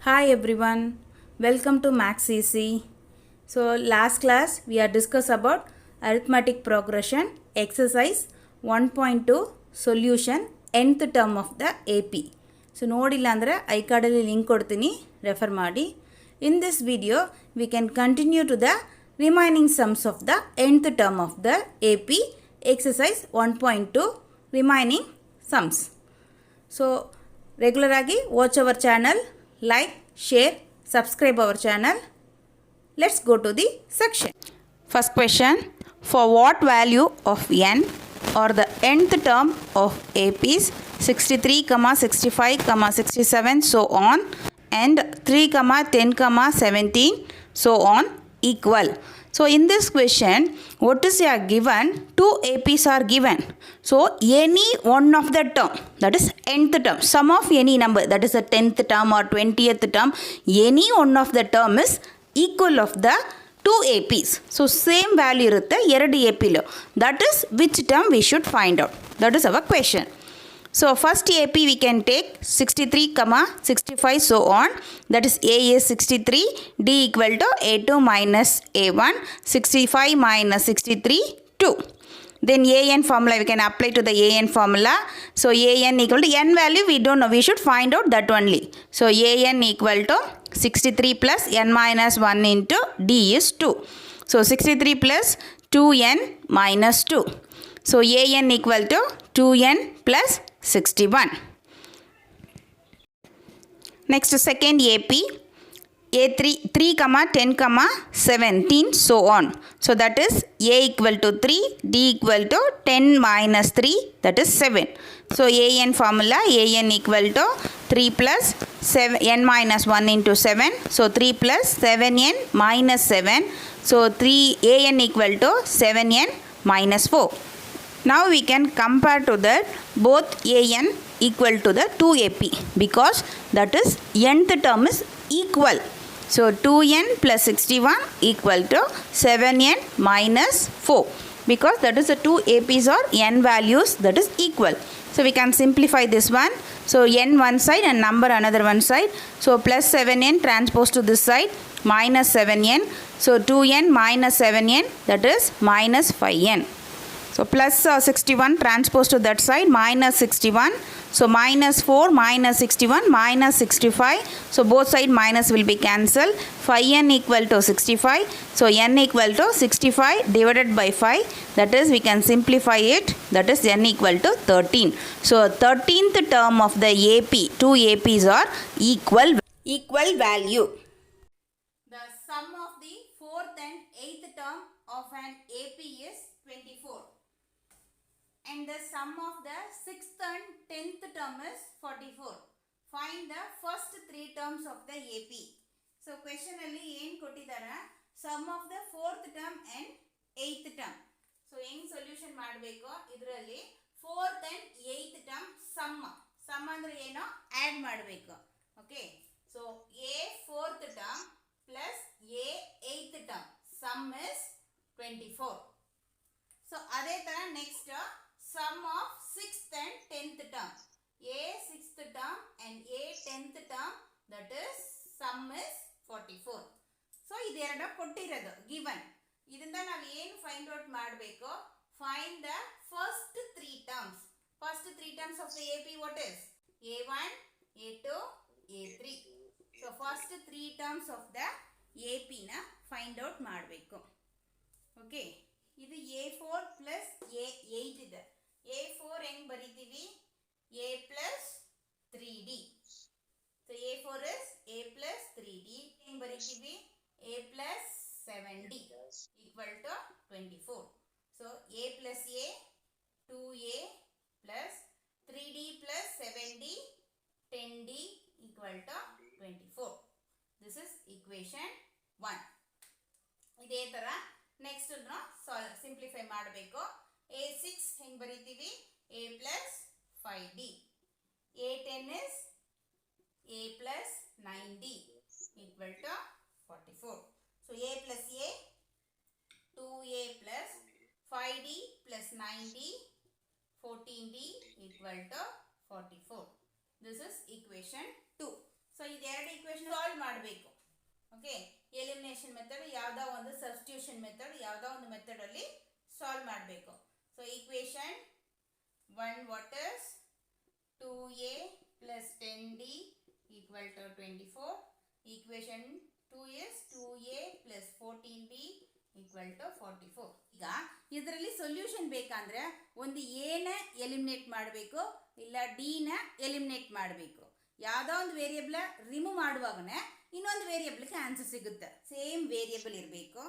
Hi everyone, welcome to Max Easy. So last class we are discussed about arithmetic progression exercise 1.2 solution nth term of the AP. So ನೋಡಿಲ್ಲ ಅಂದರೆ ಐಕಾರ್ಡಲ್ಲಿ link ಕೊಡ್ತೀನಿ refer ಮಾಡಿ. In this video we can continue to the remaining sums of the nth term of the AP exercise 1.2 remaining sums. So regular ಆಗಿ watch our channel, like, share, subscribe our channel. Let's go to the section. First question, for what value of n or the nth term of AP is 63, 65, 67 so on and 3, 10, 17 so on equal. So in this question, what is here given? Two APs are given. So any one of the term, that is nth term, sum of any number, that is the 10th term or 20th term, any one of the term is equal of the two APs. So same value irutte ಎರಡು AP lo. That is which term we should find out. That is our question. So first AP we can take 63, 65 so on. That is A is 63, D equal to A2 minus A1, 65 minus 63, 2. Then AN formula we can apply to the AN formula. So AN equal to N value we don't know. We should find out that only. So AN equal to 63 plus N minus 1 into D is 2. So 63 plus 2N minus 2. So AN equal to 2N plus 61. Next second AP, A3, 3, 10, 17 so on. So that is A equal to 3, D equal to 10 minus 3, that is 7. So AN formula, AN equal to 3 plus 7, N minus 1 into 7. So 3 plus 7N minus 7. So 3 AN equal to 7N minus 4. Now we can compare to that both AN equal to the 2AP because that is nth term is equal. So 2N plus 61 equal to 7N minus 4 because that is the two APs or N values that is equal. So we can simplify this one. So N one side and number another one side. So plus 7N transpose to this side minus 7N. So 2N minus 7N that is minus 5N. So plus 61 transpose to that side minus 61. So minus 4 minus 61 minus 65. So both side minus will be cancelled. 5n equal to 65. So n equal to 65 divided by 5. That is we can simplify it. That is n equal to 13. So 13th term of the AP, two APs are equal value. The sum of the 4th and 8th term of an AP is 24. And the sum of the 6th and 10th term is 44. Find the first three terms of the AP. So question alli ಏನು ಕೊಟ್ಟಿದ್ದಾರೆ sum of the 4th term and 8th term. So ಹೆಂಗ್ solution ಮಾಡಬೇಕು ಇದರಲ್ಲಿ 4th and 8th term sum ಅಂದ್ರೆ ಏನು add ಮಾಡಬೇಕು. Okay, so A 4th term plus A 8th term sum is 24. So ಅದೇ ತರ next sum of 6th and 10th term, A 6th term and A 10th term, that is sum is 44. So ಇದು ಎರಡು ಕೊಟ್ಟಿರೋದು given. ಇದರಿಂದ ನಾವು ಏನು find out ಮಾಡಬೇಕು, find the first three terms. First three terms of the AP what is A1, A2, A3. So first three terms of the AP ನ find out ಮಾಡಬೇಕು. Okay, ಇದು A4 plus A8 ಇದೆ. A4 ಹೆಂಗ್ ಬರೀತೀವಿ, A plus 3D. So A4 is A plus 3D. ಹೆಂಗ್ ಬರೀತೀವಿ, A plus 7D equal to 24. So A plus A, 2A plus 3D plus 7D, 10D equal to 24. This is equation 1. ಇದೇ ತರ next simplify ಮಾಡಬೇಕು. A6 ಹೆಂಗ್ ಬರೀತೀವಿ, A plus 5D. A10 is A plus 9D equal to 44. So A plus A, 2A plus 5D plus 9D, 14D equal to 44. This is equation 2. So, this equation elimination method, ಯಾವುದೋ ಒಂದು substitution method, ಯಾವುದೋ ಒಂದು ಮೆಥಡಲ್ಲಿ solve ಮಾಡಬೇಕು. So equation 1 what is 2a plus 10d equal to 24. Equation 2 is 2a plus 14b equal to 44. ಈಗ ಇದರಲ್ಲಿ solution ಬೇಕಂದ್ರೆ ಒಂದು ಎನ ಎಲಿಮಿನೇಟ್ ಮಾಡಬೇಕು, ಇಲ್ಲ ಡಿನ ಎಲಿಮಿನೇಟ್ ಮಾಡಬೇಕು. ಯಾವುದೋ ಒಂದು ವೇರಿಯೇಬಲ್ ರಿಮೂವ್ ಮಾಡುವಾಗನೇ ಇನ್ನೊಂದು ವೇರಿಯೇಬಲ್ಗೆ ಆನ್ಸರ್ ಸಿಗುತ್ತೆ. ಸೇಮ್ ವೇರಿಯೇಬಲ್ ಇರಬೇಕು,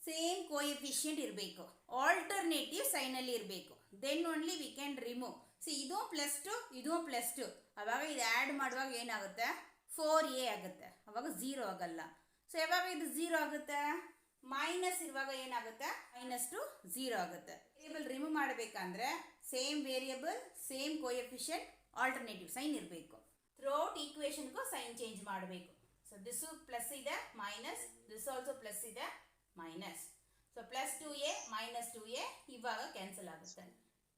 ಸೇಮ್ ಕೋಎಫಿಷಿಯಂಟ್ ಇರಬೇಕು, ಆಲ್ಟರ್ನೇಟಿವ್ ಸೈನಲ್ಲಿ ಇರಬೇಕು. Then only we can remove. ಸಿ ಇದು +2 ಇದು +2, ಅವಾಗ ಇದು ಆ್ಯಡ್ ಮಾಡುವಾಗ ಏನಾಗುತ್ತೆ 4a ಆಗುತ್ತೆ, ಅವಾಗ 0 ಆಗಲ್ಲ. ಸೊ ಯಾವಾಗ ಇದು 0 ಆಗುತ್ತೆ, ಮೈನಸ್ ಇರುವಾಗ ಏನಾಗುತ್ತೆ -2 0 ಆಗುತ್ತೆ. ವೇರಿಯೇಬಲ್ ರಿಮೂವ್ ಮಾಡಬೇಕಂದ್ರೆ same variable, same coefficient, alternative sign ಇರಬೇಕು. ಥ್ರೂಔಟ್ ಈಕ್ವೇಷನ್ಗೂ ಸೈನ್ ಚೇಂಜ್ ಮಾಡಬೇಕು. ಸೊ ದಿಸ್ ಪ್ಲಸ್ ಇದೆ ಮೈನಸ್, ದಿಸ್ ಆಲ್ಸೋ ಪ್ಲಸ್ ಇದೆ ಮೈನಸ್. ಸೊ +2a -2a ಇವಾಗ ಕ್ಯಾನ್ಸಲ್ ಆಗುತ್ತೆ.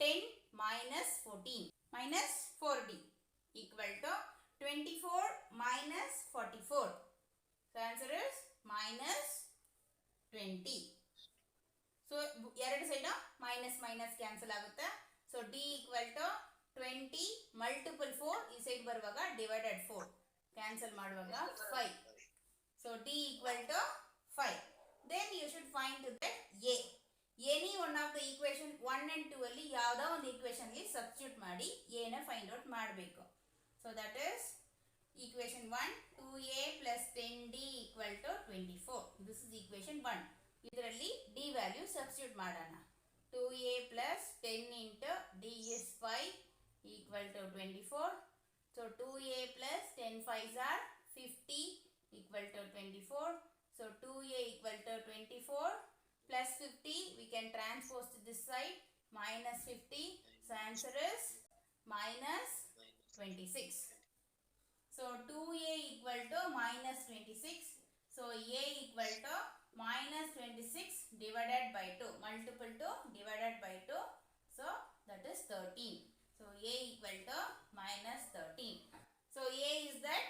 10 minus 14 minus 4d equal to 24 minus 44. So answer is minus 20. So ಎರಡು side minus minus cancel ಆಗುತ್ತೆ. So d equal to 20 multiple 4 ಈ side ಬರುವಾಗ divided 4 cancel ಮಾಡುವಾಗ 5. So d equal to 5. Then you should find that a. Any one of the equation 1 and 2 ಅಲ್ಲಿ ಯಾವುದೋ ಒಂದು ಈಕ್ವೇಷನ್ಗೆ substitute ಮಾಡಿ ಎನ ಫೈಂಡ್ ಔಟ್ ಮಾಡಬೇಕು. So that is equation 1 2a plus 10d equal to 24. This is equation 1. ಇದರಲ್ಲಿ D value substitute ಮಾಡೋಣ. 2a plus 10 into d is 5 equal to 24. So 2a plus 10 5s are 50 equal to 24. So 2a equal to 24 plus 50, we can transpose to this side, minus 50. So answer is minus 26. So 2a equal to minus 26. So a equal to minus 26 divided by 2, multiple 2 divided by 2. So that is 13. So a equal to minus 13. So a is that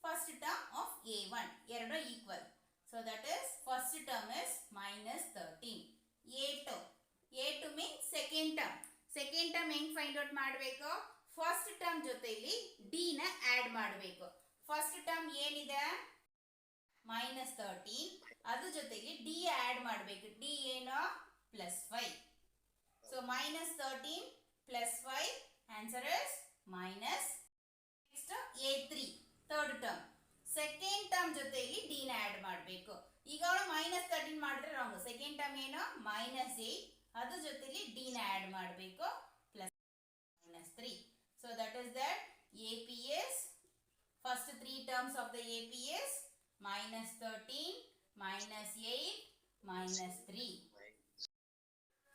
first term of a1, ಎರಡು equal. So that is first term is minus 13. A2 means second term. Second term ಹೆಂಗ್ find out ಮಾಡಬೇಕು, first term ಜೊತೆಲಿ d ನ add ಮಾಡಬೇಕು. First term ಏನಿದೆ -13, ಅದ್ರ ಜೊತೆಲಿ d add ಮಾಡಬೇಕು. d ಏನೋ +5. So -13 +5 answer is minus. Next A3 third term. Second term ಜೊತೆಲಿ ಡಿ ನ ಆಡ್ ಮಾಡಬೇಕು. ಈಗ ಅವಳು -13 ಮಾಡಿದ್ರೆ ರಾಂಗ್. ಸೆಕೆಂಡ್ ಟರ್ಮ್ ಏನು -8, ಅದ್ರ ಜೊತೆಲಿ ಡಿ ನ ಆಡ್ ಮಾಡಬೇಕು +3. So that is that AP is first 3 terms of the AP is -13 -8 -3.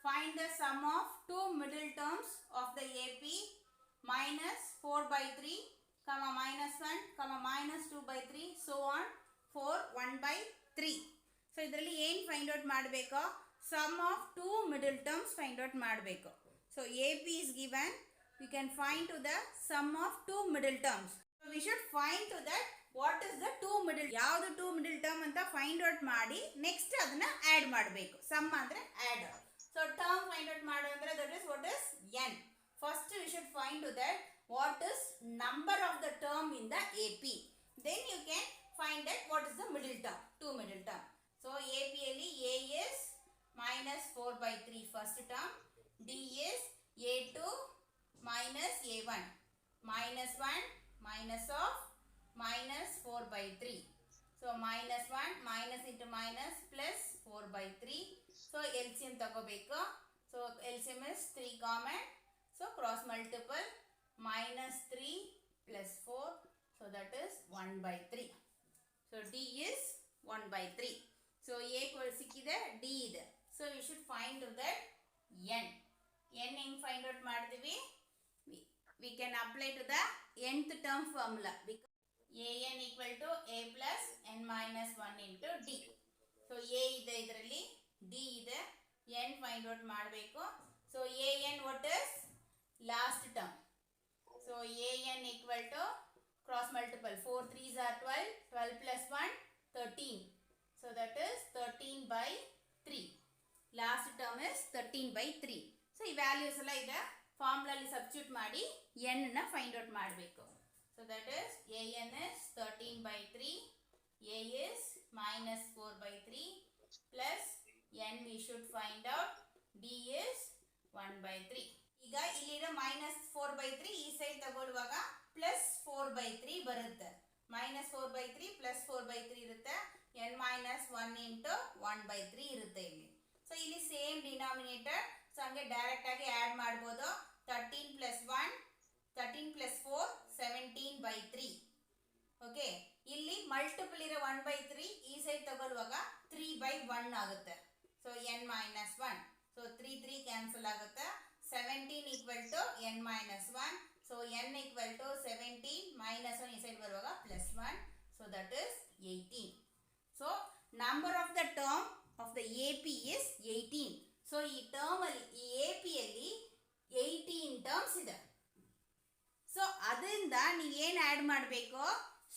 Find the sum of two middle terms of the AP -4/3 -1 -2/3 so on 4 1/3. So ಇದರಲ್ಲಿ ಏನು ಫೈಂಡ್ ಔಟ್ ಮಾಡಬೇಕು, sum of two middle terms find out ಮಾಡಬೇಕು. So AP is given, we can find to the sum of two middle terms. So we should find to that what is the two middle, ಯಾವುದು two middle term ಅಂತ find out ಮಾಡಿ next ಅದನ್ನ add ಮಾಡಬೇಕು. Sum ಅಂದ್ರೆ add. So term find out ಮಾಡು ಅಂದ್ರೆ that is what is n. First we should find to that what is number of the term in the AP. Then you can find that what is the middle term, two middle term. So AP ಅಲ್ಲಿ A is -4/3 first term, D is A2 minus A1 -1 minus of -4/3. So -1 minus into minus plus 4/3. So LCM ತಗೋಬೇಕು. So LCM is 3 common. So cross multiple -3 plus 4. So that is 1/3. So D is 1/3. So A ಸಿಕ್ಕಿದೆ, D ಇದೆ. So we should find that n. n ಹೆಂಗ್ find out ಮಾಡ್ತೀವಿ, we can apply to the nth term formula. an equal to a plus n minus 1 into d. So a ಇದೆ ಇದರಲ್ಲಿ, d ಇದೆ, n find out ಮಾಡಬೇಕು. So an what is last term. So an equal to cross multiple 4 3s are 12, 12 plus 1 13. So that is 13 by 3. Last term is 13 by 3. So ಈ values ಎಲ್ಲ ಈಗ ಫಾರ್ಮುಲಾಲಿ substitute ಮಾಡಿ n ನ find out ಮಾಡಬೇಕು. So that is an is 13 by 3, a is minus 4 by 3 plus n we should find out, d is 1 by 3. ಈಗ ಇಲ್ಲಿರೋ minus 4 by 3 ಈ side ತಗೊಳ್ಳುವಾಗ plus 4 by 3 ಬರುತ್ತೆ. minus 4 by 3 plus 4 by 3 ಇರುತ್ತೆ. n minus 1 into 1 by 3 ಇರುತ್ತೆ ಇಲ್ಲಿ. So ಇಲ್ಲಿ same denominator, so ಹಂಗೆ ಡೈರೆಕ್ಟ್ ಆಗಿ ಆ್ಯಡ್ ಮಾಡ್ಬೋದು. 13 plus 1, 13 plus 4, 17 by 3. ಓಕೆ, ಇಲ್ಲಿ ಮಲ್ಟಿಪಲ್ ಇರೋ 1 by 3 ಈ ಸೈಡ್ ತಗೊಳ್ಳುವಾಗ 3 by 1 ಆಗುತ್ತೆ. So n minus 1. So 3 3 cancel ಆಗುತ್ತೆ. 17 equal to n minus 1. So n equal to 17 minus 1 ಈ ಸೈಡ್ ಬರುವಾಗ plus 1. So that is 18. So number of the term of the AP is 18. So ಈ term ಅಲ್ಲಿ ಈ AP ಅಲ್ಲಿ 18 terms ಇದೆ. So ಅದರಿಂದ ನೀವು ಏನು ಆ್ಯಡ್ ಮಾಡಬೇಕು,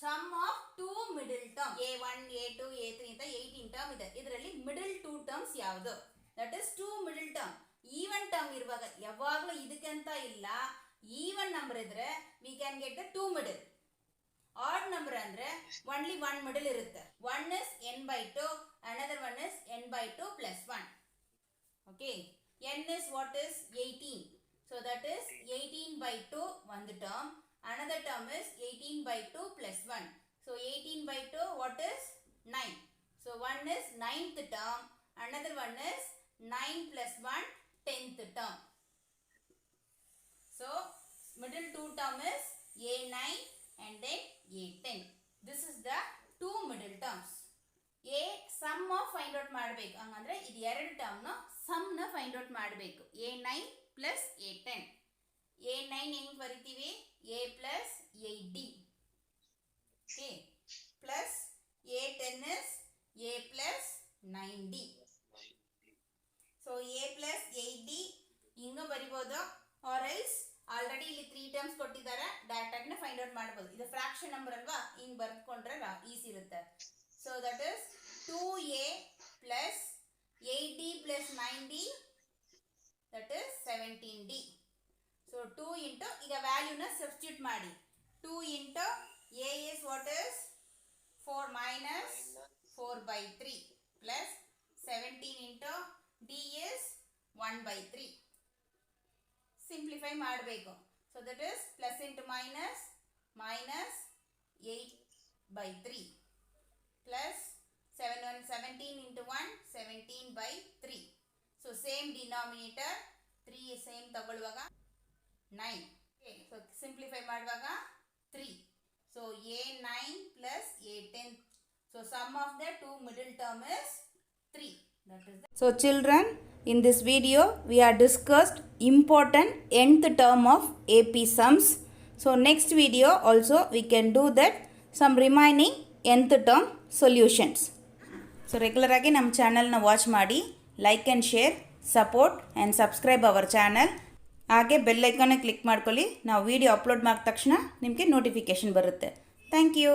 sum of 2 middle term a1 a2 a3 ಅಂತ 18 ಟರ್ಮ್ ಇದೆ. ಇದರಲ್ಲಿ ಮಿಡಲ್ 2 ಟರ್ಮ್ಸ್ ಯಾವುದು, that is 2 middle term. Even term ಇರುವಾಗ ಯಾವಾಗಲೂ ಇದಕ್ಕಂತ ಇಲ್ಲ, ಈವನ್ ನಂಬರ್ ಇದ್ರೆ we can get the 2 middle. Odd number ಅಂದ್ರೆ ಓನ್ಲಿ 1 ಮಿಡಲ್ ಇರುತ್ತೆ. 1 is n by 2, another one is n by 2 plus 1. Okay, n is what is 18. So that is 18 by 2 one term. Another term is 18 by 2 plus 1. So 18 by 2 what is 9. So one is 9th term. Another one is 9 plus 1 10th term. So middle 2 term is a9 and then a10. This is the 2 middle terms. A sum of find out ಮಾಡಬೇಕು. ಹಂಗಂದ್ರೆ ಇದು ಎರಡು term ನ some ನ find out ಮಾಡಬೇಕು. a9 plus a10. a9 ಹೆಂಗ್ ಬರಿತೀವಿ, a plus 8d. Okay, plus a10 is a plus 9d. So a plus 8d ಹಿಂಗ ಬರಿಬೋದು, or else ಆಲ್ರೆಡಿ ಇಲ್ಲಿ 3 ಟರ್ಮ್ಸ್ ಕೊಟ್ಟಿದ್ದಾರೆ, ಡೈರೆಕ್ಟ್ ಆಗಿ ಫೈಂಡ್ ಔಟ್ ಮಾಡಬಹುದು. ಇದು ಫ್ರಾಕ್ಷನ್ ನಂಬರ್ ಅಲ್ವಾ, ಹಿಂಗ್ ಬರ್ಕೊಂಡ್ರೆ ಈಸಿ ಇರುತ್ತೆ. So that is 2a plus 8d plus 9d, that is 17d. So 2 into, ಈಗ ವ್ಯಾಲ್ಯೂನ ಸಬ್ಸ್ಟಿಟ್ಯೂಟ್ ಮಾಡಿ. 2 into a is what is 4 minus 4 by 3 plus 17 into d is 1 by 3. Simplify ಮಾಡಬೇಕು. So that is plus into minus, minus 8 by 3 plus 17 into 1, 17 by 3. So same denominator 3 same ತಗೊಳ್ಳುವಾಗ 9. Okay, so simplify ಮಾಡುವಾಗ 3. So a9 plus a10. So sum of the 2 middle term is 3. That is the... So children, in this video we are discussed important nth term of AP sums. So next video also we can do that some remaining nth term solutions. So regular ಆಗಿ ನಮ್ಮ ಚಾನಲ್ನ watch ಮಾಡಿ, like and share, support and subscribe our channel. ಹಾಗೆ bell ಐಕಾನ್ನ click ಮಾಡ್ಕೊಳ್ಳಿ. ನಾವು video upload ಮಾಡಿದ ತಕ್ಷಣ ನಿಮಗೆ ನೋಟಿಫಿಕೇಷನ್ ಬರುತ್ತೆ. Thank you.